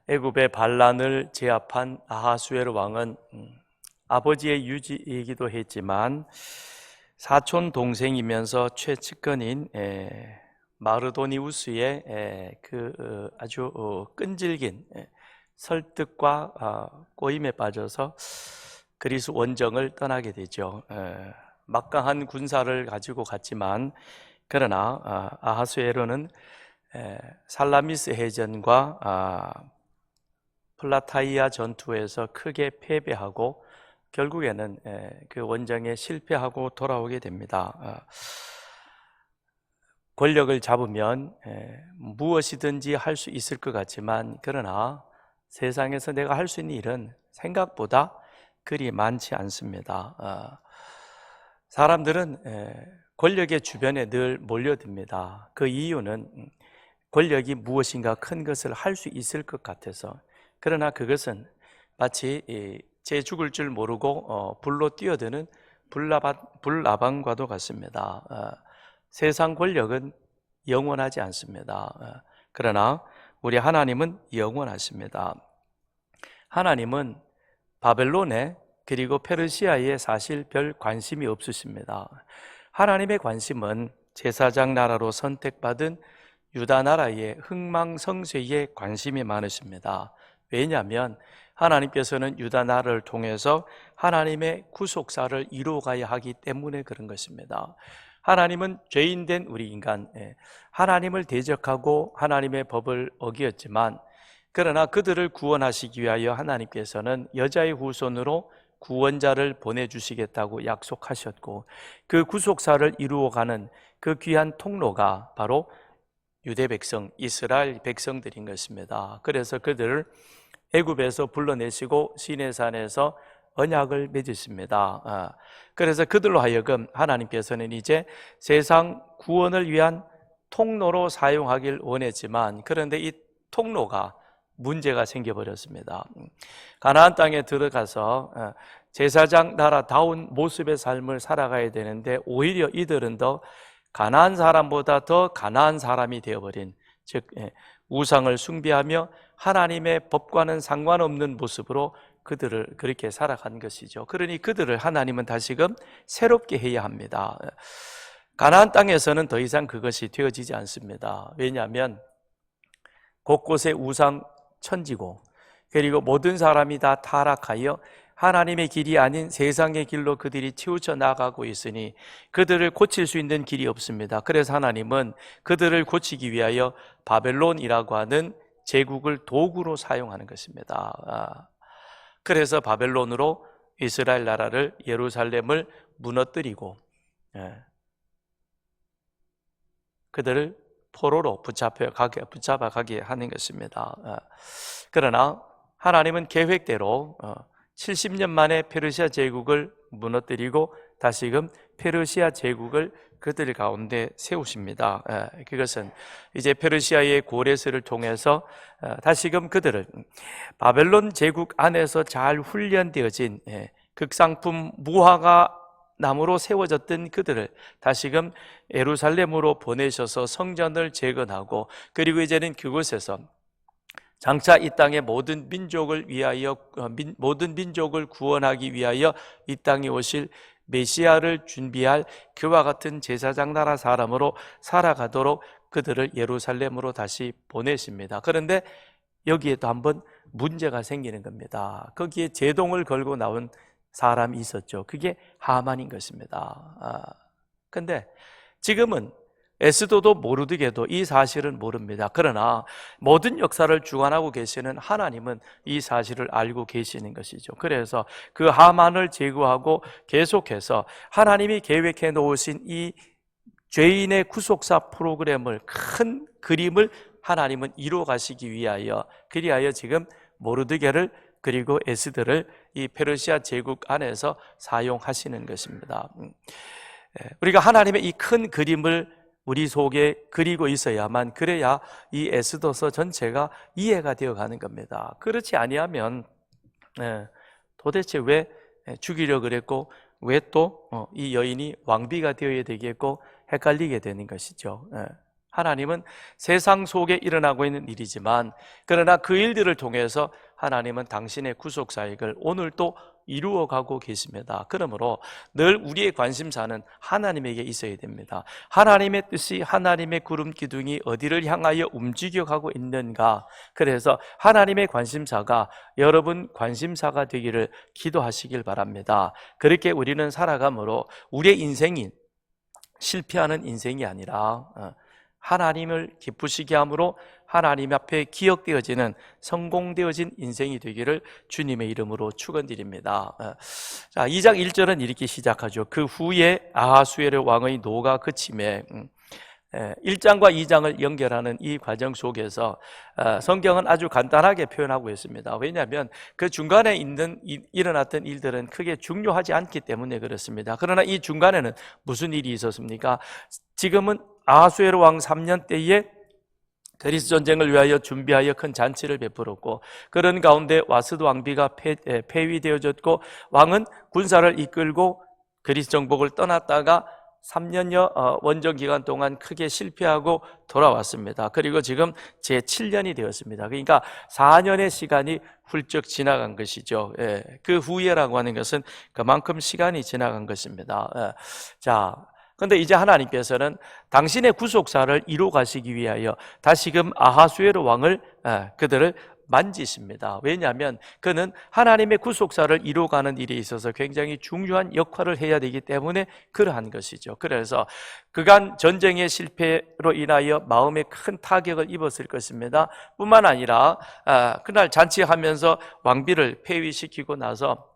애굽의 반란을 제압한 아하수에로 왕은 아버지의 유지이기도 했지만 사촌 동생이면서 최측근인 마르도니우스의 아주 끈질긴 설득과 꼬임에 빠져서 그리스 원정을 떠나게 되죠. 막강한 군사를 가지고 갔지만 그러나 아하수에로는 살라미스 해전과 플라타이아 전투에서 크게 패배하고 결국에는 그 원정에 실패하고 돌아오게 됩니다. 권력을 잡으면 무엇이든지 할 수 있을 것 같지만 그러나 세상에서 내가 할 수 있는 일은 생각보다 그리 많지 않습니다. 사람들은 권력의 주변에 늘 몰려듭니다. 그 이유는 권력이 무엇인가 큰 것을 할 수 있을 것 같아서. 그러나 그것은 마치 제 죽을 줄 모르고 불로 뛰어드는 불나방과도 같습니다. 세상 권력은 영원하지 않습니다. 그러나 우리 하나님은 영원하십니다. 하나님은 바벨론에 그리고 페르시아에 사실 별 관심이 없으십니다. 하나님의 관심은 제사장 나라로 선택받은 유다 나라의 흥망성쇠에 관심이 많으십니다. 왜냐하면 하나님께서는 유다 나라를 통해서 하나님의 구속사를 이루어가야 하기 때문에 그런 것입니다. 하나님은 죄인된 우리 인간, 하나님을 대적하고 하나님의 법을 어기었지만 그러나 그들을 구원하시기 위하여 하나님께서는 여자의 후손으로 구원자를 보내주시겠다고 약속하셨고 그 구속사를 이루어가는 그 귀한 통로가 바로 유대 백성, 이스라엘 백성들인 것입니다. 그래서 그들을 애굽에서 불러내시고 시내산에서 언약을 맺으십니다. 그래서 그들로 하여금 하나님께서는 이제 세상 구원을 위한 통로로 사용하길 원했지만 그런데 이 통로가 문제가 생겨버렸습니다. 가나안 땅에 들어가서 제사장 나라다운 모습의 삶을 살아가야 되는데 오히려 이들은 더 가나안 사람보다 더 가나안 사람이 되어버린, 즉 우상을 숭배하며 하나님의 법과는 상관없는 모습으로 그들을 그렇게 살아간 것이죠. 그러니 그들을 하나님은 다시금 새롭게 해야 합니다. 가나안 땅에서는 더 이상 그것이 되어지지 않습니다. 왜냐하면 곳곳에 우상 천지고 그리고 모든 사람이 다 타락하여 하나님의 길이 아닌 세상의 길로 그들이 치우쳐 나가고 있으니 그들을 고칠 수 있는 길이 없습니다. 그래서 하나님은 그들을 고치기 위하여 바벨론이라고 하는 제국을 도구로 사용하는 것입니다. 그래서 바벨론으로 이스라엘 나라를, 예루살렘을 무너뜨리고 그들을 포로로 붙잡아 가게 하는 것입니다. 그러나 하나님은 계획대로 70년 만에 페르시아 제국을 무너뜨리고 다시금 페르시아 제국을 그들 가운데 세우십니다. 그것은 이제 페르시아의 고레스를 통해서 다시금 그들을 바벨론 제국 안에서 잘 훈련되어진 극상품 무화과 나무로 세워졌던 그들을 다시금 예루살렘으로 보내셔서 성전을 재건하고 그리고 이제는 그곳에서 장차 이 땅의 모든 민족을 위하여 모든 민족을 구원하기 위하여 이 땅에 오실 메시아를 준비할 그와 같은 제사장 나라 사람으로 살아가도록 그들을 예루살렘으로 다시 보내십니다. 그런데 여기에 또 한번 문제가 생기는 겁니다. 거기에 제동을 걸고 나온 사람이 있었죠. 그게 하만인 것입니다. 근데 지금은 에스더도 모르드게도 이 사실은 모릅니다. 그러나 모든 역사를 주관하고 계시는 하나님은 이 사실을 알고 계시는 것이죠. 그래서 그 하만을 제거하고 계속해서 하나님이 계획해 놓으신 이 죄인의 구속사 프로그램을, 큰 그림을 하나님은 이루어 가시기 위하여, 그리하여 지금 모르드게를 그리고 에스더를 이 페르시아 제국 안에서 사용하시는 것입니다. 우리가 하나님의 이 큰 그림을 우리 속에 그리고 있어야만, 그래야 이 에스더서 전체가 이해가 되어가는 겁니다. 그렇지 아니하면 도대체 왜 죽이려고 그랬고 왜 또 이 여인이 왕비가 되어야 되겠고 헷갈리게 되는 것이죠. 하나님은 세상 속에 일어나고 있는 일이지만, 그러나 그 일들을 통해서 하나님은 당신의 구속 사역을 오늘도 이루어가고 계십니다. 그러므로 늘 우리의 관심사는 하나님에게 있어야 됩니다. 하나님의 뜻이, 하나님의 구름 기둥이 어디를 향하여 움직여가고 있는가. 그래서 하나님의 관심사가 여러분 관심사가 되기를 기도하시길 바랍니다. 그렇게 우리는 살아감으로 우리의 인생이 실패하는 인생이 아니라 하나님을 기쁘시게 함으로 하나님 앞에 기억되어지는 성공되어진 인생이 되기를 주님의 이름으로 축원드립니다. 자, 2장 1절은 이렇게 시작하죠. 그 후에 아하수에르 왕의 노가 그침에 1장과 2장을 연결하는 이 과정 속에서 성경은 아주 간단하게 표현하고 있습니다. 왜냐하면 그 중간에 일어났던 일들은 크게 중요하지 않기 때문에 그렇습니다. 그러나 이 중간에는 무슨 일이 있었습니까? 지금은 아하수에르 왕 3년 때에 그리스 전쟁을 위하여 준비하여 큰 잔치를 베풀었고, 그런 가운데 와스드 왕비가 폐위되어졌고, 왕은 군사를 이끌고 그리스 정복을 떠났다가 3년여 원정 기간 동안 크게 실패하고 돌아왔습니다. 그리고 지금 제7년이 되었습니다. 그러니까 4년의 시간이 훌쩍 지나간 것이죠. 그 후에라고 하는 것은 그만큼 시간이 지나간 것입니다. 자, 그런데 이제 하나님께서는 당신의 구속사를 이루어 가시기 위하여 다시금 아하수에르 왕을 그들을 만지십니다. 왜냐하면 그는 하나님의 구속사를 이루어가는 일에 있어서 굉장히 중요한 역할을 해야 되기 때문에 그러한 것이죠. 그래서 그간 전쟁의 실패로 인하여 마음에 큰 타격을 입었을 것입니다. 뿐만 아니라 그날 잔치하면서 왕비를 폐위시키고 나서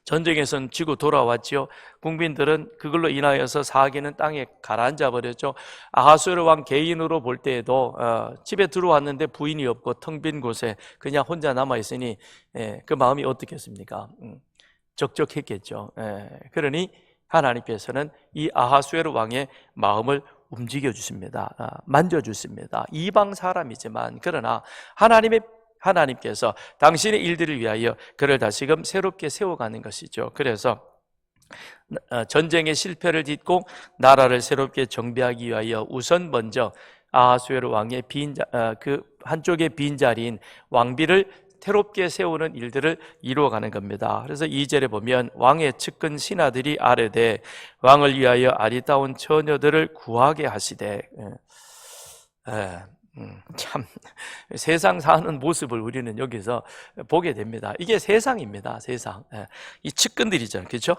전쟁에선 지고 돌아왔죠. 국민들은 그걸로 인하여서 사기는 땅에 가라앉아 버렸죠. 아하수에르 왕 개인으로 볼 때에도 집에 들어왔는데 부인이 없고 텅 빈 곳에 그냥 혼자 남아있으니 그 마음이 어떻겠습니까? 적적했겠죠. 그러니 하나님께서는 이 아하수에르 왕의 마음을 움직여 주십니다. 만져 주십니다. 이방 사람이지만 그러나 하나님께서 당신의 일들을 위하여 그를 다시금 새롭게 세워가는 것이죠. 그래서 전쟁의 실패를 딛고 나라를 새롭게 정비하기 위하여 우선 먼저 아하수에르 왕의 그 한쪽의 빈자리인 왕비를 새롭게 세우는 일들을 이루어가는 겁니다. 그래서 2절에 보면 왕의 측근 신하들이 아뢰되 왕을 위하여 아리따운 처녀들을 구하게 하시되, 참 세상 사는 모습을 우리는 여기서 보게 됩니다. 이게 세상입니다. 세상. 이 측근들이죠. 그렇죠?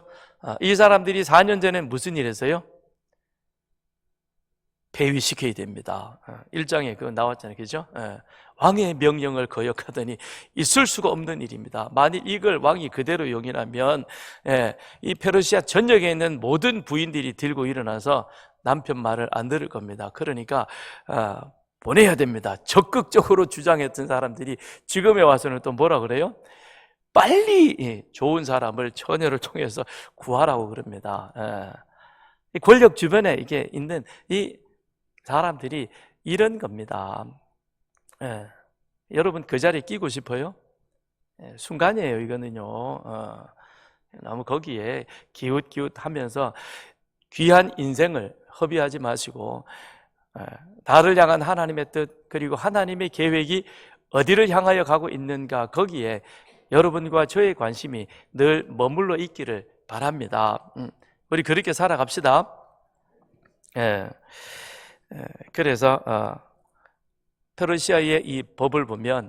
이 사람들이 4년 전에 무슨 일 했어요? 폐위시켜야 됩니다. 1장에 그거 나왔잖아요. 그렇죠? 왕의 명령을 거역하더니 있을 수가 없는 일입니다. 만일 이걸 왕이 그대로 용인하면 이 페르시아 전역에 있는 모든 부인들이 들고 일어나서 남편 말을 안 들을 겁니다. 그러니까 보내야 됩니다. 적극적으로 주장했던 사람들이 지금에 와서는 또 뭐라 그래요? 빨리 좋은 사람을 처녀를 통해서 구하라고 그럽니다. 권력 주변에 이게 있는 이 사람들이 이런 겁니다. 여러분 그 자리에 끼고 싶어요? 순간이에요, 이거는요. 너무 거기에 기웃기웃하면서 귀한 인생을 허비하지 마시고 나를 향한 하나님의 뜻, 그리고 하나님의 계획이 어디를 향하여 가고 있는가, 거기에 여러분과 저의 관심이 늘 머물러 있기를 바랍니다. 우리 그렇게 살아갑시다. 그래서 페르시아의 이 법을 보면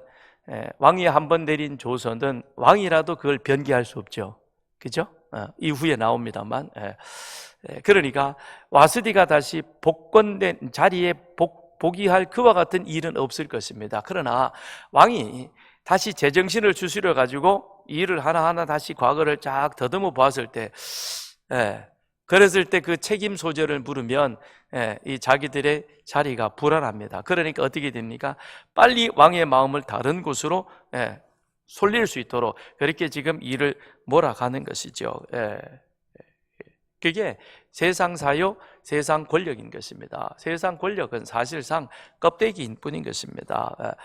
왕이 한번 내린 조서는 왕이라도 그걸 변개할 수 없죠. 그죠? 이후에 나옵니다만. 그러니까 와스디가 다시 복권된 자리에 복위할 그와 같은 일은 없을 것입니다. 그러나 왕이 다시 제정신을 추스려 가지고 일을 하나하나 다시 과거를 쫙 더듬어 보았을 때, 그랬을 때 그 책임 소재를 물으면 이 자기들의 자리가 불안합니다. 그러니까 어떻게 됩니까? 빨리 왕의 마음을 다른 곳으로 쏠릴 수 있도록 그렇게 지금 일을 몰아가는 것이죠. 그게 세상 사요, 세상 권력인 것입니다. 세상 권력은 사실상 껍데기인 뿐인 것입니다.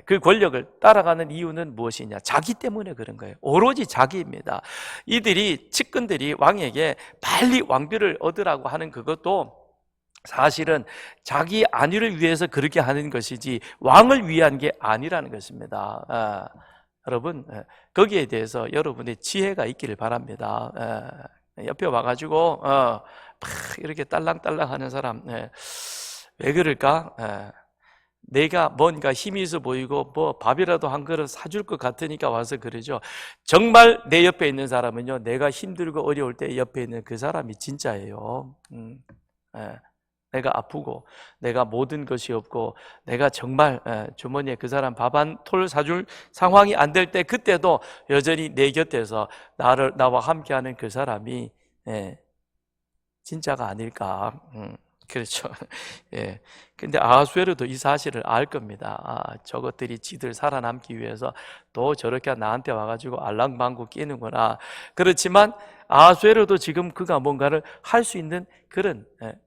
그 권력을 따라가는 이유는 무엇이냐? 자기 때문에 그런 거예요. 오로지 자기입니다. 측근들이 왕에게 빨리 왕비를 얻으라고 하는 그것도 사실은 자기 안위를 위해서 그렇게 하는 것이지 왕을 위한 게 아니라는 것입니다. 여러분, 거기에 대해서 여러분의 지혜가 있기를 바랍니다. 옆에 와가지고 막 이렇게 딸랑딸랑 하는 사람, 왜 그럴까? 내가 뭔가 힘이 있어 보이고 뭐 밥이라도 한 그릇 사줄 것 같으니까 와서 그러죠. 정말 내 옆에 있는 사람은요, 내가 힘들고 어려울 때 옆에 있는 그 사람이 진짜예요. 내가 아프고 내가 모든 것이 없고 내가 정말 주머니에 그 사람 밥 한 톨 사줄 상황이 안 될 때, 그때도 여전히 내 곁에서 나와 함께하는 그 사람이 진짜가 아닐까. 그렇죠. 예. 근데 아하수에로도 이 사실을 알 겁니다. 저것들이 지들 살아남기 위해서 또 저렇게 나한테 와가지고 알랑방구 끼는구나. 그렇지만 아하수에로도 지금 그가 뭔가를 할 수 있는 그런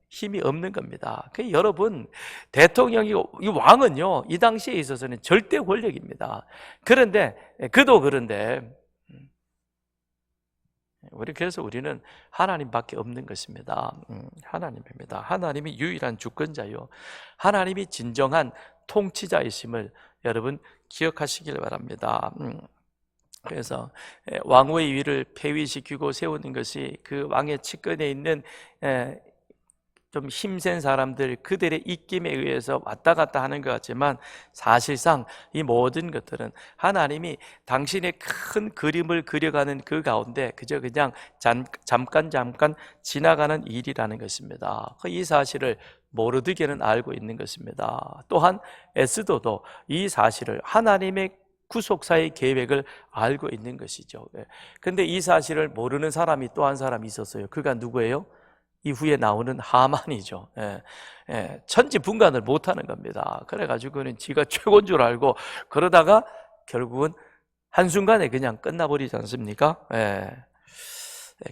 힘이 없는 겁니다. 여러분, 대통령이, 이 왕은요, 이 당시에 있어서는 절대 권력입니다. 그런데 그런데 그래서 우리는 하나님밖에 없는 것입니다. 하나님입니다. 하나님이 유일한 주권자요, 하나님이 진정한 통치자이심을 여러분 기억하시길 바랍니다. 그래서 왕후의 위를 폐위시키고 세우는 것이 그 왕의 측근에 있는 좀 힘센 사람들, 그들의 입김에 의해서 왔다 갔다 하는 것 같지만, 사실상 이 모든 것들은 하나님이 당신의 큰 그림을 그려가는 그 가운데 그저 그냥 잠깐 지나가는 일이라는 것입니다. 이 사실을 모르드게는 알고 있는 것입니다. 또한 에스더도 이 사실을, 하나님의 구속사의 계획을 알고 있는 것이죠. 근데 이 사실을 모르는 사람이 또 한 사람이 있었어요. 그가 누구예요? 이후에 나오는 하만이죠. 천지분간을 못하는 겁니다. 그래가지고는 지가 최고인 줄 알고 그러다가 결국은 한순간에 그냥 끝나버리지 않습니까?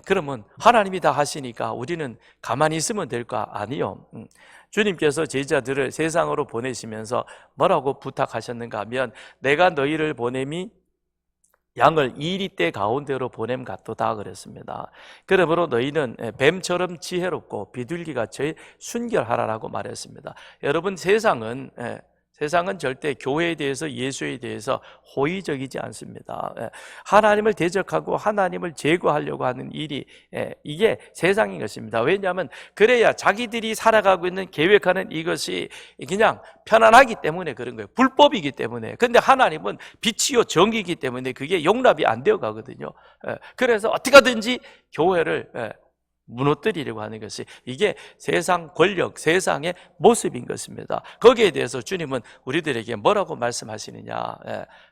그러면 하나님이 다 하시니까 우리는 가만히 있으면 될까? 아니요. 주님께서 제자들을 세상으로 보내시면서 뭐라고 부탁하셨는가 하면, 내가 너희를 보냄이 양을 이리떼 가운데로 보냄 같도다 그랬습니다. 그러므로 너희는 뱀처럼 지혜롭고 비둘기같이 순결하라라고 말했습니다. 여러분, 세상은 절대 교회에 대해서, 예수에 대해서 호의적이지 않습니다. 하나님을 대적하고 하나님을 제거하려고 하는 일이, 이게 세상인 것입니다. 왜냐하면 그래야 자기들이 살아가고 있는, 계획하는 이것이 그냥 편안하기 때문에 그런 거예요. 불법이기 때문에. 근데 하나님은 빛이요 정의이기 때문에 그게 용납이 안 되어 가거든요. 그래서 어떻게 하든지 교회를 무너뜨리려고 하는 것이, 이게 세상 권력, 세상의 모습인 것입니다. 거기에 대해서 주님은 우리들에게 뭐라고 말씀하시느냐?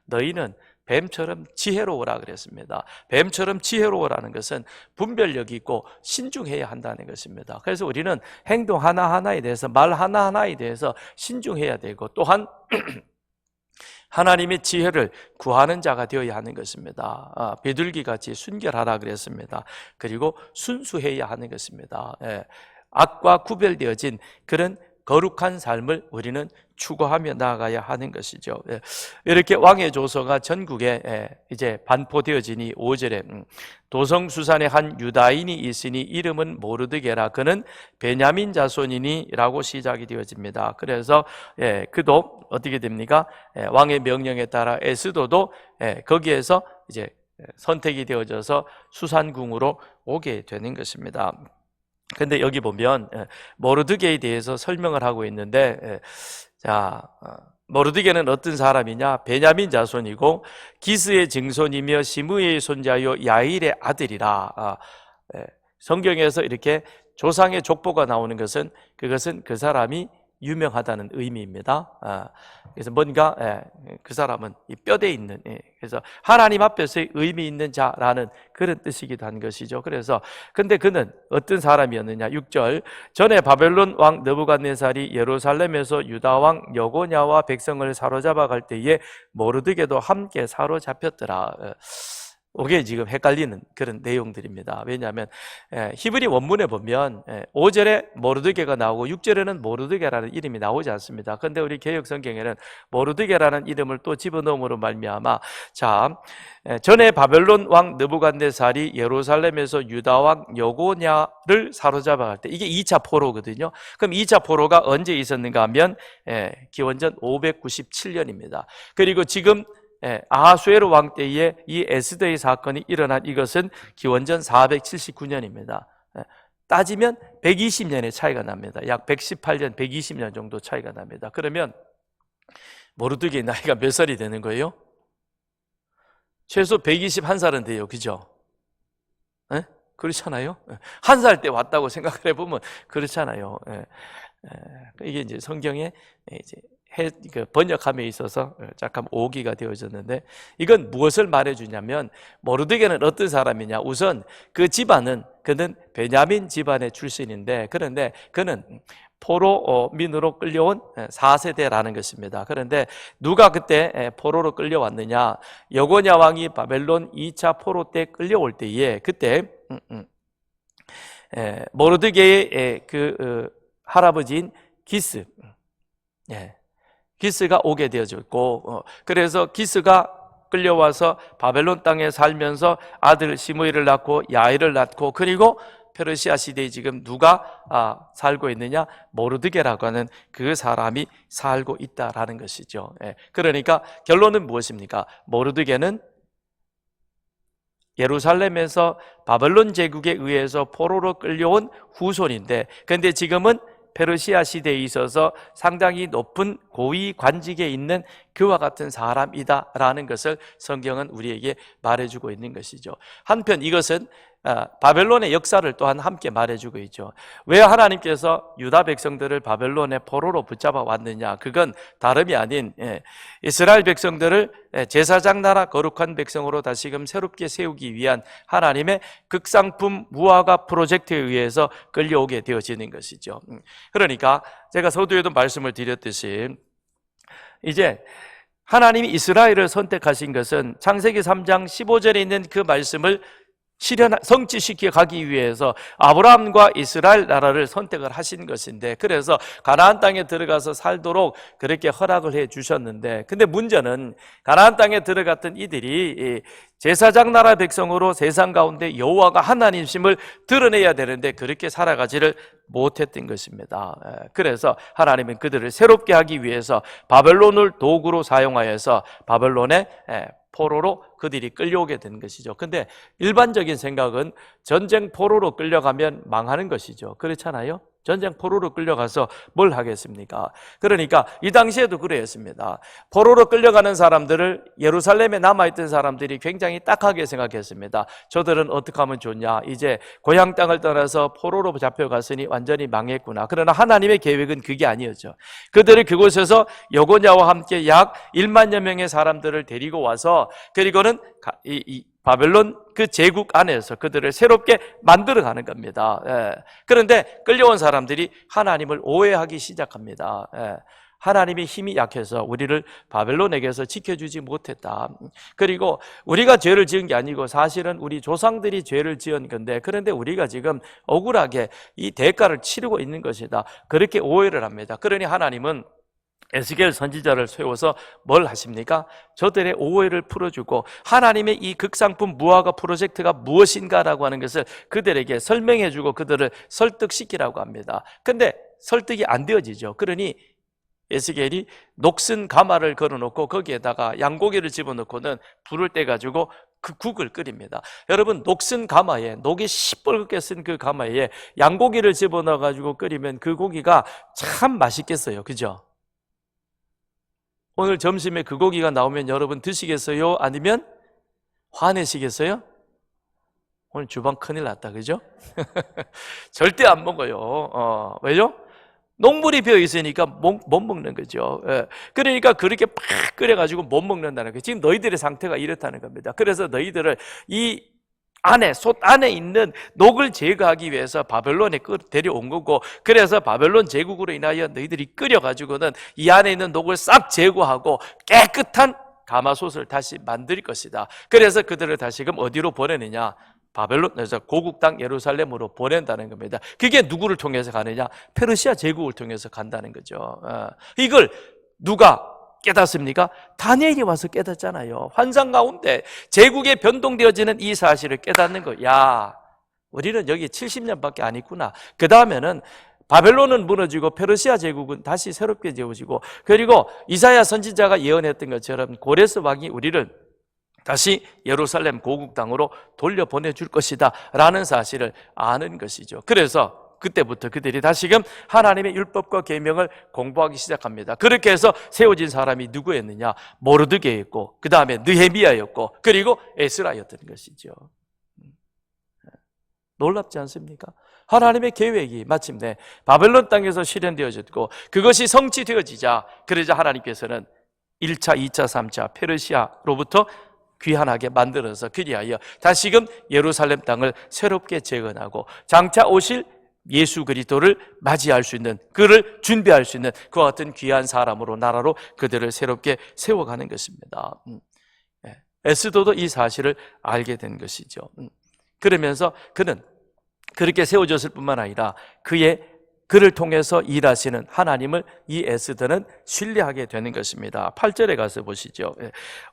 너희는 뱀처럼 지혜로우라 그랬습니다. 뱀처럼 지혜로우라는 것은 분별력이 있고 신중해야 한다는 것입니다. 그래서 우리는 행동 하나하나에 대해서, 말 하나하나에 대해서 신중해야 되고, 또한 하나님의 지혜를 구하는 자가 되어야 하는 것입니다. 비둘기같이 순결하라 그랬습니다. 그리고 순수해야 하는 것입니다. 악과 구별되어진 그런 거룩한 삶을 우리는 추구하며 나아가야 하는 것이죠. 이렇게 왕의 조서가 전국에 이제 반포되어지니 5절에 도성수산에 한 유다인이 있으니 이름은 모르드게라, 그는 베냐민 자손이니 라고 시작이 되어집니다. 그래서 그도 어떻게 됩니까? 왕의 명령에 따라 에스더도 거기에서 이제 선택이 되어져서 수산궁으로 오게 되는 것입니다. 근데 여기 보면 모르드게에 대해서 설명을 하고 있는데, 모르드게는 어떤 사람이냐? 베냐민 자손이고 기스의 증손이며 시므의 손자요 야일의 아들이라. 성경에서 이렇게 조상의 족보가 나오는 것은, 그것은 그 사람이 유명하다는 의미입니다. 그래서 뭔가 그 사람은 이 뼈대 있는, 그래서 하나님 앞에서의 의미 있는 자라는 그런 뜻이기도 한 것이죠. 그래서 근데 그는 어떤 사람이었느냐? 6절, 전에 바벨론 왕 느부갓네살이 예루살렘에서 유다 왕 여고냐와 백성을 사로잡아 갈 때에 모르드게도 함께 사로잡혔더라. 이게 지금 헷갈리는 그런 내용들입니다. 왜냐하면 히브리 원문에 보면 5절에 모르드게가 나오고 6절에는 모르드게라는 이름이 나오지 않습니다. 그런데 우리 개역 성경에는 모르드게라는 이름을 또 집어넣음으로 말미암아, 자, 전에 바벨론 왕 느부갓네살이 예루살렘에서 유다 왕 여고냐를 사로잡아갈 때, 이게 2차 포로거든요. 그럼 2차 포로가 언제 있었는가 하면 기원전 597년입니다. 그리고 지금 아하수에로 왕 때에 이 에스더의 사건이 일어난 이것은 기원전 479년입니다. 따지면 120년의 차이가 납니다. 약 118년, 120년 정도 차이가 납니다. 그러면 모르드게 나이가 몇 살이 되는 거예요? 최소 121살은 돼요. 그죠? 그렇잖아요. 한 살 때 왔다고 생각을 해보면 그렇잖아요. 이게 이제 성경에 이제 번역함에 있어서 잠깐 오기가 되어졌는데, 이건 무엇을 말해주냐면, 모르드게는 어떤 사람이냐. 우선 그 집안은, 그는 베냐민 집안의 출신인데, 그런데 그는 포로민으로 끌려온 4세대라는 것입니다. 그런데 누가 그때 포로로 끌려왔느냐? 여고냐 왕이 바벨론 2차 포로 때 끌려올 때에, 그때 모르드게의 그 할아버지인 기스, 기스가 오게 되어졌고, 그래서 기스가 끌려와서 바벨론 땅에 살면서 아들 시므이를 낳고 야일을 낳고, 그리고 페르시아 시대에 지금 누가 살고 있느냐? 모르드게라고 하는 그 사람이 살고 있다라는 것이죠. 그러니까 결론은 무엇입니까? 모르드게는 예루살렘에서 바벨론 제국에 의해서 포로로 끌려온 후손인데, 그런데 지금은 페르시아 시대에 있어서 상당히 높은 고위 관직에 있는 그와 같은 사람이다라는 것을 성경은 우리에게 말해주고 있는 것이죠. 한편 이것은 바벨론의 역사를 또한 함께 말해주고 있죠. 왜 하나님께서 유다 백성들을 바벨론의 포로로 붙잡아 왔느냐? 그건 다름이 아닌 이스라엘 백성들을 제사장 나라 거룩한 백성으로 다시금 새롭게 세우기 위한 하나님의 극상품 무화과 프로젝트에 의해서 끌려오게 되어지는 것이죠. 그러니까 제가 서두에도 말씀을 드렸듯이, 이제 하나님이 이스라엘을 선택하신 것은 창세기 3장 15절에 있는 그 말씀을 성취시켜 가기 위해서 아브라함과 이스라엘 나라를 선택을 하신 것인데, 그래서 가나안 땅에 들어가서 살도록 그렇게 허락을 해 주셨는데, 근데 문제는 가나안 땅에 들어갔던 이들이 제사장 나라 백성으로 세상 가운데 여호와가 하나님심을 드러내야 되는데 그렇게 살아가지를 못했던 것입니다. 그래서 하나님은 그들을 새롭게 하기 위해서 바벨론을 도구로 사용하여서 바벨론의 포로로 그들이 끌려오게 된 것이죠. 근데 일반적인 생각은 전쟁 포로로 끌려가면 망하는 것이죠. 그렇잖아요? 전쟁 포로로 끌려가서 뭘 하겠습니까? 그러니까 이 당시에도 그랬습니다. 포로로 끌려가는 사람들을, 예루살렘에 남아있던 사람들이 굉장히 딱하게 생각했습니다. 저들은 어떻게 하면 좋냐? 이제 고향 땅을 떠나서 포로로 잡혀갔으니 완전히 망했구나. 그러나 하나님의 계획은 그게 아니었죠. 그들을 그곳에서 여고냐와 함께 약 1만여 명의 사람들을 데리고 와서, 그리고는 이 바벨론 그 제국 안에서 그들을 새롭게 만들어가는 겁니다. 그런데 끌려온 사람들이 하나님을 오해하기 시작합니다. 하나님의 힘이 약해서 우리를 바벨론에게서 지켜주지 못했다. 그리고 우리가 죄를 지은 게 아니고 사실은 우리 조상들이 죄를 지은 건데, 그런데 우리가 지금 억울하게 이 대가를 치르고 있는 것이다. 그렇게 오해를 합니다. 그러니 하나님은 에스겔 선지자를 세워서 뭘 하십니까? 저들의 오해를 풀어주고 하나님의 이 극상품 무화과 프로젝트가 무엇인가라고 하는 것을 그들에게 설명해주고 그들을 설득시키라고 합니다. 근데 설득이 안 되어지죠. 그러니 에스겔이 녹슨 가마를 걸어놓고 거기에다가 양고기를 집어넣고는 불을 떼가지고 그 국을 끓입니다. 여러분, 녹슨 가마에, 녹이 시뻘겋게 쓴 그 가마에 양고기를 집어넣어가지고 끓이면 그 고기가 참 맛있겠어요. 그죠? 오늘 점심에 그 고기가 나오면 여러분 드시겠어요? 아니면 화내시겠어요? 오늘 주방 큰일 났다, 그죠? 절대 안 먹어요. 왜요? 녹물이 비어 있으니까 못 먹는 거죠. 그러니까 그렇게 팍 끓여가지고 못 먹는다는 거예요. 지금 너희들의 상태가 이렇다는 겁니다. 그래서 너희들을 이 안에, 솥 안에 있는 녹을 제거하기 위해서 바벨론에 데려온 거고, 그래서 바벨론 제국으로 인하여 너희들이 끓여가지고는 이 안에 있는 녹을 싹 제거하고 깨끗한 가마솥을 다시 만들 것이다. 그래서 그들을 다시금 어디로 보내느냐? 바벨론에서 고국 땅 예루살렘으로 보낸다는 겁니다. 그게 누구를 통해서 가느냐? 페르시아 제국을 통해서 간다는 거죠. 이걸 누가 깨닫습니까? 다니엘이 와서 깨닫잖아요. 환상 가운데 제국에 변동되어지는 이 사실을 깨닫는 거. 야, 우리는 여기 70년밖에 안 있구나. 그 다음에는 바벨론은 무너지고 페르시아 제국은 다시 새롭게 지어지고, 그리고 이사야 선지자가 예언했던 것처럼 고레스 왕이 우리를 다시 예루살렘 고국 땅으로 돌려보내줄 것이다 라는 사실을 아는 것이죠. 그래서 그때부터 그들이 다시금 하나님의 율법과 계명을 공부하기 시작합니다. 그렇게 해서 세워진 사람이 누구였느냐? 모르드게였고, 그 다음에 느헤미야였고, 그리고 에스라였던 것이죠. 놀랍지 않습니까? 하나님의 계획이 마침내 바벨론 땅에서 실현되어졌고, 그것이 성취되어지자, 그러자 하나님께서는 1차, 2차, 3차 페르시아로부터 귀환하게 만들어서 그리하여 다시금 예루살렘 땅을 새롭게 재건하고 장차 오실 예수 그리스도를 맞이할 수 있는, 그를 준비할 수 있는 그와 같은 귀한 사람으로, 나라로 그들을 새롭게 세워가는 것입니다. 에스더도 이 사실을 알게 된 것이죠. 그러면서 그는 그렇게 세워졌을 뿐만 아니라 그를 통해서 일하시는 하나님을 이 에스더는 신뢰하게 되는 것입니다. 8절에 가서 보시죠.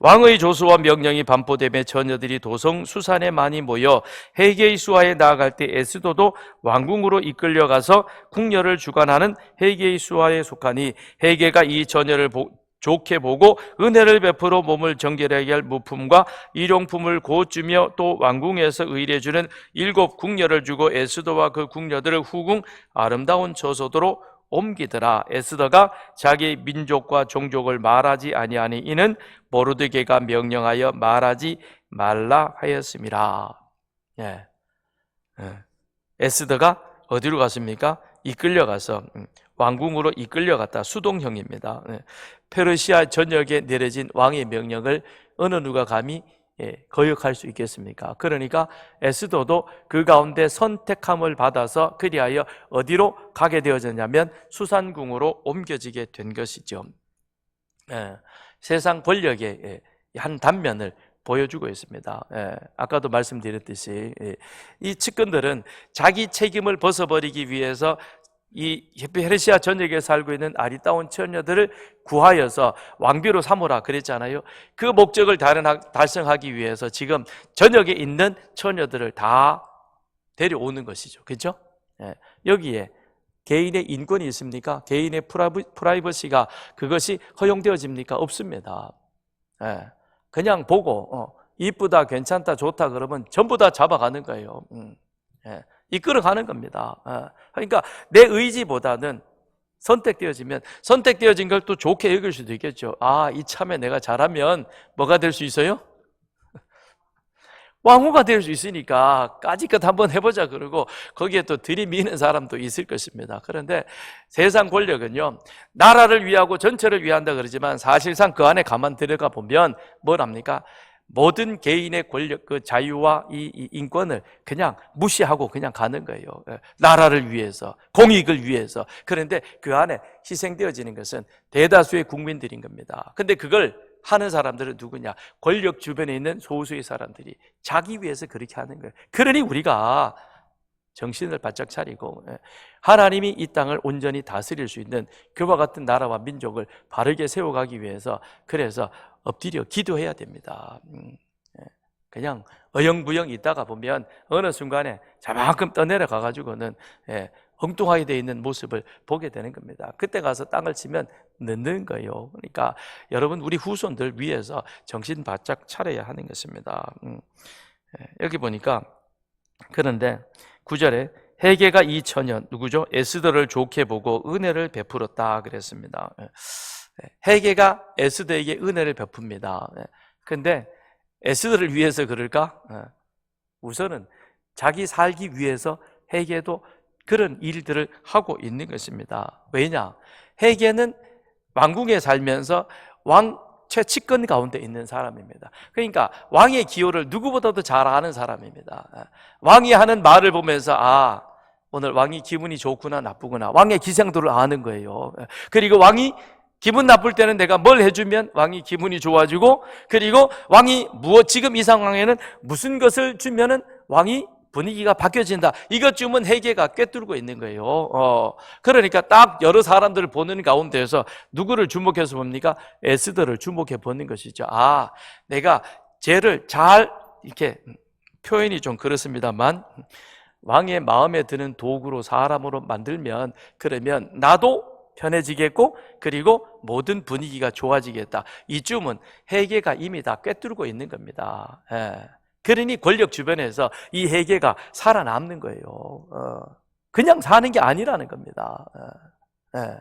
왕의 조수와 명령이 반포되며 처녀들이 도성 수산에 많이 모여 헤게의 수하에 나아갈 때 에스더도 왕궁으로 이끌려가서 궁녀를 주관하는 헤게의 수하에 속하니, 헤게가 이 처녀를 좋게 보고 은혜를 베풀어 몸을 정결하게 할 무품과 일용품을 곧 주며, 또 왕궁에서 의뢰주는 7 궁녀를 주고 에스더와 그 궁녀들을 후궁 아름다운 저소도로 옮기더라. 에스더가 자기 민족과 종족을 말하지 아니하니 이는 모르드게가 명령하여 말하지 말라 하였음이라. 에스더가 어디로 갔습니까? 이끌려가서 왕궁으로 이끌려갔다. 수동형입니다. 페르시아 전역에 내려진 왕의 명령을 어느 누가 감히 거역할 수 있겠습니까? 그러니까 에스더도 그 가운데 선택함을 받아서 그리하여 어디로 가게 되어졌냐면 수산궁으로 옮겨지게 된 것이죠. 세상 권력의 한 단면을 보여주고 있습니다. 아까도 말씀드렸듯이 이 측근들은 자기 책임을 벗어버리기 위해서 이 페르시아 전역에 살고 있는 아리따운 처녀들을 구하여서 왕비로 삼으라 그랬잖아요. 그 목적을 달성하기 위해서 지금 전역에 있는 처녀들을 다 데려오는 것이죠. 그렇죠? 여기에 개인의 인권이 있습니까? 개인의 프라이버시가 그것이 허용되어집니까? 없습니다. 그냥 보고 이쁘다, 괜찮다, 좋다 그러면 전부 다 잡아가는 거예요. 이끌어가는 겁니다. 그러니까 내 의지보다는 선택되어진 걸 또 좋게 여길 수도 있겠죠. 이참에 내가 잘하면 뭐가 될 수 있어요? 왕후가 될 수 있으니까 까짓것 한번 해보자 그러고 거기에 또 들이미는 사람도 있을 것입니다. 그런데 세상 권력은요, 나라를 위하고 전체를 위한다 그러지만 사실상 그 안에 가만 들어가 보면 뭐랍니까? 모든 개인의 권력, 그 자유와 이 인권을 그냥 무시하고 그냥 가는 거예요. 나라를 위해서, 공익을 위해서. 그런데 그 안에 희생되어지는 것은 대다수의 국민들인 겁니다. 근데 그걸 하는 사람들은 누구냐? 권력 주변에 있는 소수의 사람들이 자기 위해서 그렇게 하는 거예요. 그러니 우리가 정신을 바짝 차리고 하나님이 이 땅을 온전히 다스릴 수 있는 그와 같은 나라와 민족을 바르게 세워가기 위해서, 그래서 엎드려 기도해야 됩니다. 그냥 어영부영 있다가 보면 어느 순간에 저만큼 떠내려가 가지고는 엉뚱하게 되어 있는 모습을 보게 되는 겁니다. 그때 가서 땅을 치면 늦는 거예요. 그러니까 여러분, 우리 후손들 위해서 정신 바짝 차려야 하는 것입니다. 여기 보니까, 그런데 9절에 헤게가 이 처녀 누구죠? 에스더를 좋게 보고 은혜를 베풀었다 그랬습니다. 헤게가 에스더에게 은혜를 베풉니다. 근데 에스더를 위해서 그럴까? 우선은 자기 살기 위해서 헤게도 그런 일들을 하고 있는 것입니다. 왜냐? 헤게는 왕궁에 살면서 왕 최측근 가운데 있는 사람입니다. 그러니까 왕의 기호를 누구보다도 잘 아는 사람입니다. 왕이 하는 말을 보면서 오늘 왕이 기분이 좋구나 나쁘구나, 왕의 기생도를 아는 거예요. 그리고 왕이 기분 나쁠 때는 내가 뭘 해주면 왕이 기분이 좋아지고, 그리고 왕이 지금 이 상황에는 무슨 것을 주면은 왕이 분위기가 바뀌어진다. 이것쯤은 회개가 꿰뚫고 있는 거예요. 그러니까 딱 여러 사람들을 보는 가운데에서 누구를 주목해서 봅니까? 에스더를 주목해 보는 것이죠. 아, 내가 쟤를 잘 이렇게, 표현이 좀 그렇습니다만, 왕의 마음에 드는 도구로 사람으로 만들면, 그러면 나도 편해지겠고, 그리고 모든 분위기가 좋아지겠다. 이쯤은 회개가 이미 다 꿰뚫고 있는 겁니다. 예. 그러니 권력 주변에서 이 회개가 살아남는 거예요. 그냥 사는 게 아니라는 겁니다. 예.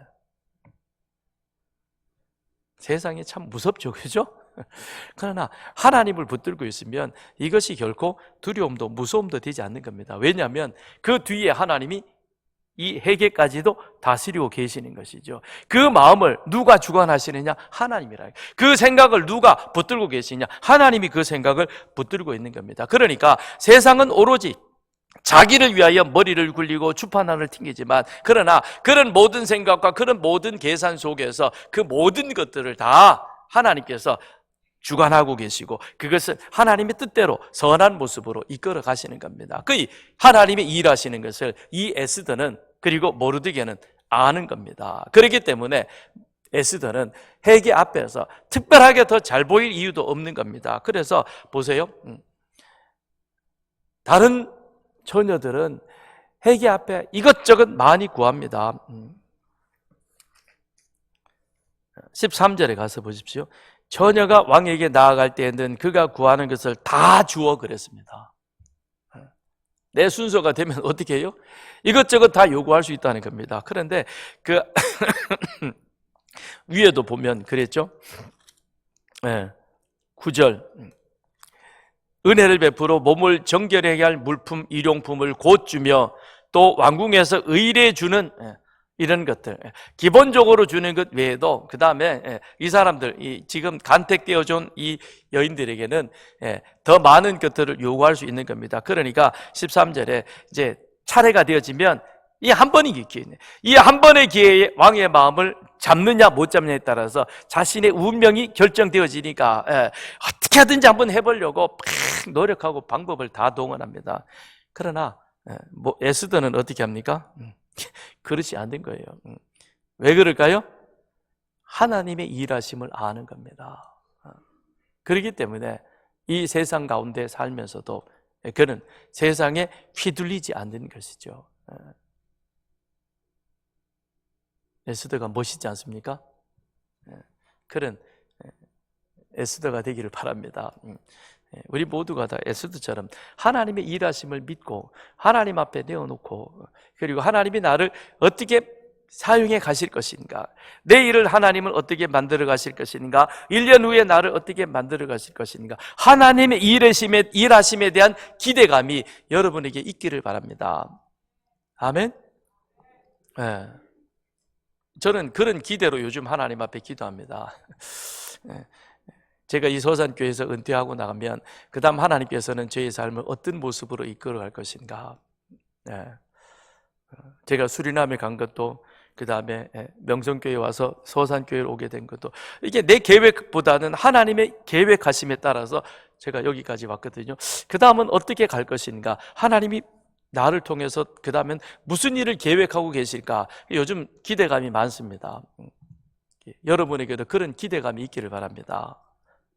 세상이 참 무섭죠, 그죠? 그러나 하나님을 붙들고 있으면 이것이 결코 두려움도 무서움도 되지 않는 겁니다. 왜냐하면 그 뒤에 하나님이 이 회개까지도 다스리고 계시는 것이죠. 그 마음을 누가 주관하시느냐? 하나님이라. 그 생각을 누가 붙들고 계시냐? 하나님이 그 생각을 붙들고 있는 겁니다. 그러니까 세상은 오로지 자기를 위하여 머리를 굴리고 주판단을 튕기지만, 그러나 그런 모든 생각과 그런 모든 계산 속에서 그 모든 것들을 다 하나님께서 주관하고 계시고, 그것은 하나님의 뜻대로 선한 모습으로 이끌어 가시는 겁니다. 그 하나님이 일하시는 것을 이 에스더는, 그리고 모르드게는 아는 겁니다. 그렇기 때문에 에스더는 회개 앞에서 특별하게 더 잘 보일 이유도 없는 겁니다. 그래서 보세요, 다른 처녀들은 회개 앞에 이것저것 많이 구합니다. 13절에 가서 보십시오. 처녀가 왕에게 나아갈 때에는 그가 구하는 것을 다 주어 그랬습니다. 내 순서가 되면 어떻게 해요? 이것저것 다 요구할 수 있다는 겁니다. 그런데 그 위에도 보면 그랬죠. 9절, 은혜를 베풀어 몸을 정결하게 할 물품, 일용품을 곧 주며, 또 왕궁에서 의뢰 주는 이런 것들, 기본적으로 주는 것 외에도, 그 다음에 이 사람들, 지금 간택되어져 온 이 여인들에게는 더 많은 것들을 요구할 수 있는 겁니다. 그러니까 13절에 이제 차례가 되어지면 이 한 번의 기회네. 이 한 번의 기회에 왕의 마음을 잡느냐 못 잡느냐에 따라서 자신의 운명이 결정되어지니까 어떻게 하든지 한번 해보려고 막 노력하고 방법을 다 동원합니다. 그러나 에스더는 어떻게 합니까? 그렇지 않는 거예요. 왜 그럴까요? 하나님의 일하심을 아는 겁니다. 그렇기 때문에 이 세상 가운데 살면서도 그는 세상에 휘둘리지 않는 것이죠. 에스더가 멋있지 않습니까? 그런 에스더가 되기를 바랍니다. 우리 모두가 다 에스더처럼 하나님의 일하심을 믿고 하나님 앞에 내어놓고, 그리고 하나님이 나를 어떻게 사용해 가실 것인가, 내 일을 하나님은 어떻게 만들어 가실 것인가, 1년 후에 나를 어떻게 만들어 가실 것인가, 하나님의 일하심에 대한 기대감이 여러분에게 있기를 바랍니다. 아멘. 저는 그런 기대로 요즘 하나님 앞에 기도합니다. 제가 이 서산교회에서 은퇴하고 나가면 그 다음 하나님께서는 저의 삶을 어떤 모습으로 이끌어갈 것인가. 제가 수리남에 간 것도, 그 다음에 명성교회에 와서 서산교회로 오게 된 것도, 이게 내 계획보다는 하나님의 계획하심에 따라서 제가 여기까지 왔거든요. 그 다음은 어떻게 갈 것인가, 하나님이 나를 통해서 그 다음엔 무슨 일을 계획하고 계실까, 요즘 기대감이 많습니다. 여러분에게도 그런 기대감이 있기를 바랍니다.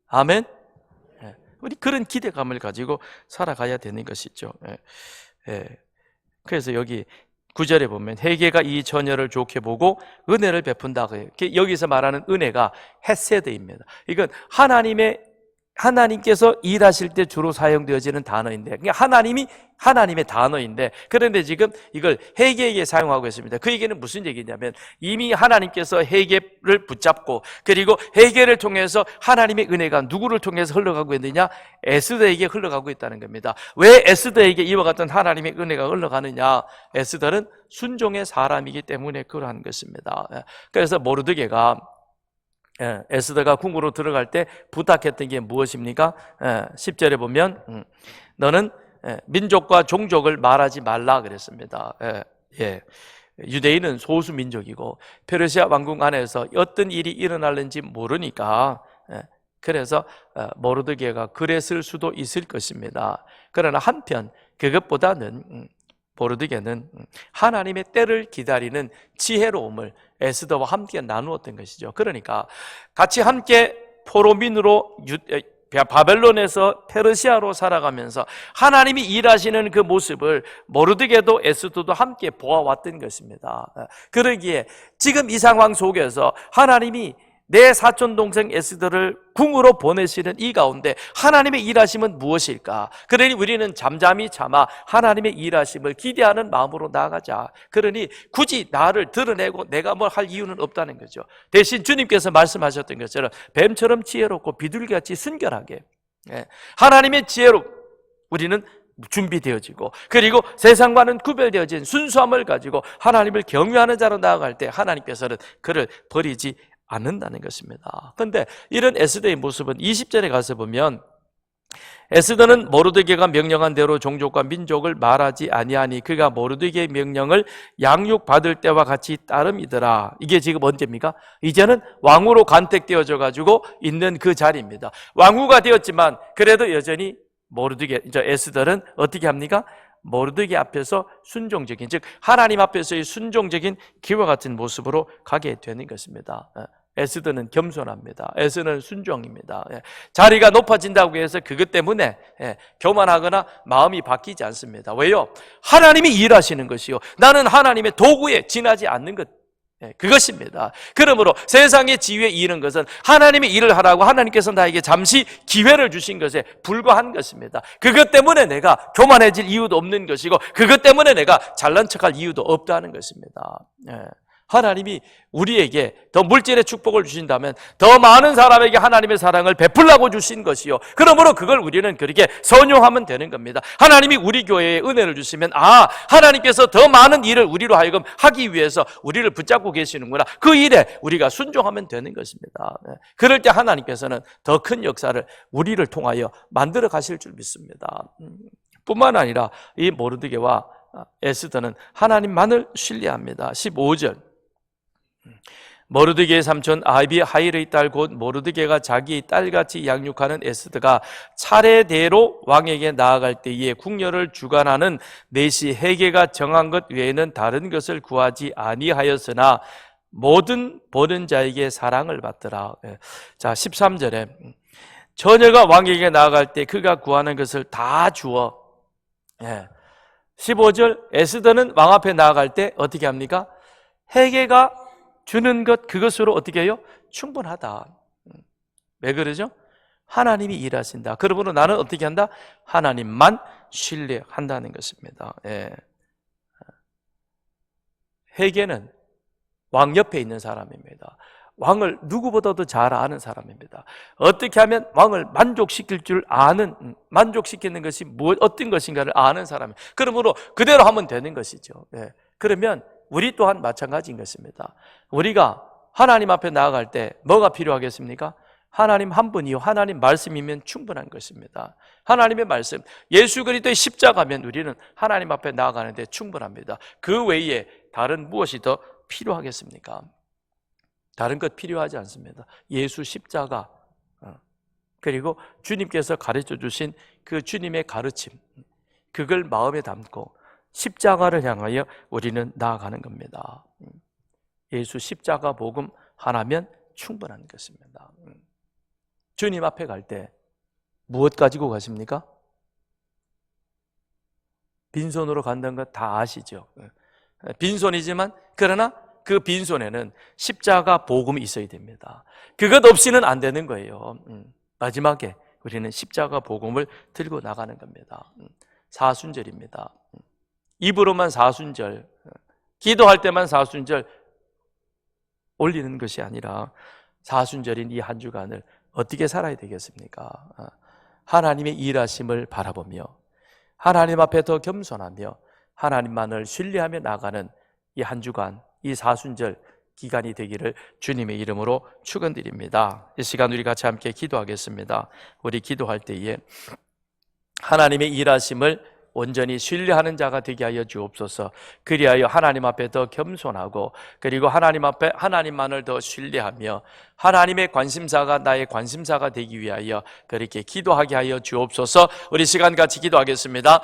아멘. 우리 그런 기대감을 가지고 살아가야 되는 것이죠. 그래서 여기 9절에 보면 회개가 이 처녀를 좋게 보고 은혜를 베푼다. 여기서 말하는 은혜가 헤세드입니다. 이건 하나님께서 일하실 때 주로 사용되어지는 단어인데, 하나님의 단어인데, 그런데 지금 이걸 회개에게 사용하고 있습니다. 그 얘기는 무슨 얘기냐면, 이미 하나님께서 회개를 붙잡고, 그리고 회개를 통해서 하나님의 은혜가 누구를 통해서 흘러가고 있느냐? 에스더에게 흘러가고 있다는 겁니다. 왜 에스더에게 이와 같은 하나님의 은혜가 흘러가느냐? 에스더는 순종의 사람이기 때문에 그러한 것입니다. 그래서 모르드게가 에스더가 궁으로 들어갈 때 부탁했던 게 무엇입니까? 10절에 보면 너는 민족과 종족을 말하지 말라 그랬습니다. 유대인은 소수 민족이고 페르시아 왕궁 안에서 어떤 일이 일어날는지 모르니까 그래서 모르드게가 그랬을 수도 있을 것입니다. 그러나 한편 그것보다는 모르드게는 하나님의 때를 기다리는 지혜로움을 에스더와 함께 나누었던 것이죠. 그러니까 같이 함께 포로민으로 바벨론에서 페르시아로 살아가면서 하나님이 일하시는 그 모습을 모르드게도 에스더도 함께 보아왔던 것입니다. 그러기에 지금 이 상황 속에서 하나님이 내 사촌 동생 에스더를 궁으로 보내시는 이 가운데 하나님의 일하심은 무엇일까? 그러니 우리는 잠잠히 참아 하나님의 일하심을 기대하는 마음으로 나아가자. 그러니 굳이 나를 드러내고 내가 뭘 할 이유는 없다는 거죠. 대신 주님께서 말씀하셨던 것처럼 뱀처럼 지혜롭고 비둘기같이 순결하게 하나님의 지혜로 우리는 준비되어지고, 그리고 세상과는 구별되어진 순수함을 가지고 하나님을 경외하는 자로 나아갈 때 하나님께서는 그를 버리지 않는다는 것입니다. 그런데 이런 에스더의 모습은 20절에 가서 보면 에스더는 모르드게가 명령한 대로 종족과 민족을 말하지 아니하니 그가 모르드게의 명령을 양육받을 때와 같이 따름이더라. 이게 지금 언제입니까? 이제는 왕으로 간택되어져 가지고 있는 그 자리입니다. 왕후가 되었지만 그래도 여전히 에스더는 어떻게 합니까? 모르드게 앞에서 순종적인, 즉 하나님 앞에서의 순종적인 기와 같은 모습으로 가게 되는 것입니다. 에스더는 겸손합니다. 에스더는 순종입니다. 자리가 높아진다고 해서 그것 때문에 교만하거나 마음이 바뀌지 않습니다. 왜요? 하나님이 일하시는 것이요, 나는 하나님의 도구에 지나지 않는 것, 그것입니다. 그러므로 세상의 지위에 이르는 것은 하나님의 일을 하라고 하나님께서 나에게 잠시 기회를 주신 것에 불과한 것입니다. 그것 때문에 내가 교만해질 이유도 없는 것이고 그것 때문에 내가 잘난 척할 이유도 없다는 것입니다. 하나님이 우리에게 더 물질의 축복을 주신다면 더 많은 사람에게 하나님의 사랑을 베풀라고 주신 것이요, 그러므로 그걸 우리는 그렇게 선용하면 되는 겁니다. 하나님이 우리 교회에 은혜를 주시면 하나님께서 더 많은 일을 우리로 하여금 하기 위해서 우리를 붙잡고 계시는구나, 그 일에 우리가 순종하면 되는 것입니다. 그럴 때 하나님께서는 더 큰 역사를 우리를 통하여 만들어 가실 줄 믿습니다. 뿐만 아니라 이 모르드게와 에스더는 하나님만을 신뢰합니다. 15절, 모르드게의 삼촌 아비하일의 딸 곧 모르드게가 자기 딸같이 양육하는 에스더가 차례대로 왕에게 나아갈 때에 궁녀를 주관하는 내시 헤게가 정한 것 외에는 다른 것을 구하지 아니하였으나 모든 보는 자에게 사랑을 받더라. 자, 13절에 처녀가 왕에게 나아갈 때 그가 구하는 것을 다 주어. 15절, 에스더는 왕 앞에 나아갈 때 어떻게 합니까? 헤게가 주는 것, 그것으로 어떻게 해요? 충분하다. 왜 그러죠? 하나님이 일하신다. 그러므로 나는 어떻게 한다? 하나님만 신뢰한다는 것입니다. 헤게는 왕 옆에 있는 사람입니다. 왕을 누구보다도 잘 아는 사람입니다. 어떻게 하면 왕을 만족시킬 줄 아는, 만족시키는 것이 어떤 것인가를 아는 사람이에요. 그러므로 그대로 하면 되는 것이죠. 그러면 우리 또한 마찬가지인 것입니다. 우리가 하나님 앞에 나아갈 때 뭐가 필요하겠습니까? 하나님 한 분이요, 하나님 말씀이면 충분한 것입니다. 하나님의 말씀, 예수 그리스도의 십자가면 우리는 하나님 앞에 나아가는데 충분합니다. 그 외에 다른 무엇이 더 필요하겠습니까? 다른 것 필요하지 않습니다. 예수 십자가, 그리고 주님께서 가르쳐 주신 그 주님의 가르침, 그걸 마음에 담고 십자가를 향하여 우리는 나아가는 겁니다. 예수 십자가 복음 하나면 충분한 것입니다. 주님 앞에 갈 때 무엇 가지고 가십니까? 빈손으로 간다는 것 다 아시죠? 빈손이지만 그러나 그 빈손에는 십자가 복음이 있어야 됩니다. 그것 없이는 안 되는 거예요. 마지막에 우리는 십자가 복음을 들고 나가는 겁니다. 사순절입니다. 입으로만 사순절, 기도할 때만 사순절 올리는 것이 아니라 사순절인 이 한 주간을 어떻게 살아야 되겠습니까? 하나님의 일하심을 바라보며 하나님 앞에 더 겸손하며 하나님만을 신뢰하며 나가는 이 한 주간, 이 사순절 기간이 되기를 주님의 이름으로 축원드립니다. 이 시간 우리 같이 함께 기도하겠습니다. 우리 기도할 때에 하나님의 일하심을 온전히 신뢰하는 자가 되게 하여 주옵소서. 그리하여 하나님 앞에 더 겸손하고 그리고 하나님 앞에 하나님만을 더 신뢰하며 하나님의 관심사가 나의 관심사가 되기 위하여 그렇게 기도하게 하여 주옵소서. 우리 시간 같이 기도하겠습니다.